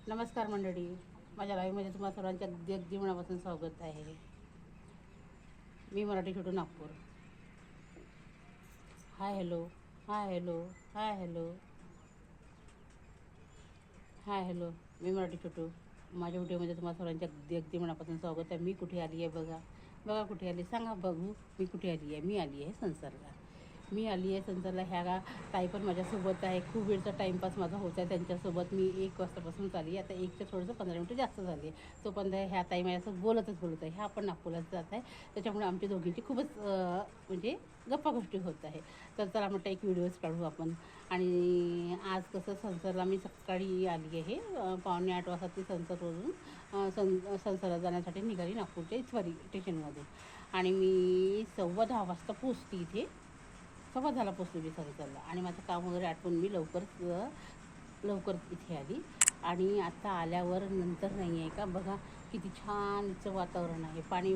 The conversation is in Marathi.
नमस्कार मंडळी, माझ्या लाईव्हमध्ये तुम्हाला सर्वांच्या अगदी अगदी मनापासून स्वागत आहे. मी Marathi Chhotu Nagpur. Hi hello, hi hello, hi hello, hi hello. मी मराठी छोटू. माझ्या व्हिडिओमध्ये तुम्हाला सर्वांच्या अगदी अगदी मनापासून स्वागत आहे. मी कुठे आली आहे बघा, बघा कुठे आली, सांगा बघू. मी कुठे आली आहे? मी आली आहे संसारला. मी आली आहे संसारला. ह्या ताई पण माझ्यासोबत आहे. खूप वेळचा टाईमपास माझा होत आहे त्यांच्यासोबत. मी 1 वाजतापासून चालली आता 1च्या थोडंसं 15 मिनटं जास्त झाली आहे. तोपर्यंत ह्या ताई माझ्यासोबत बोलत आहे. ह्या पण नागपूरला जात आहे, त्याच्यामुळे आमच्या दोघींची खूपच म्हणजे गप्पा गोष्टी होत आहे. तर चला म्हटलं एक व्हिडिओज काढू आपण. आणि आज कसं संसारला मी सकाळी आली आहे, 7:45 वाजता ती संसारवरून संसारला जाण्यासाठी निघाली नागपूरच्या इथवारी स्टेशनमधून. आणि मी 10:15 वाजता पोचली इथे. 10:15ला पोचली मी संसारला. आणि माझं काम वगैरे आटपून मी लवकर इथे आली. आणि आता आल्यावर नंतर नाही आहे का बघा किती छान वातावरण आहे. पाणी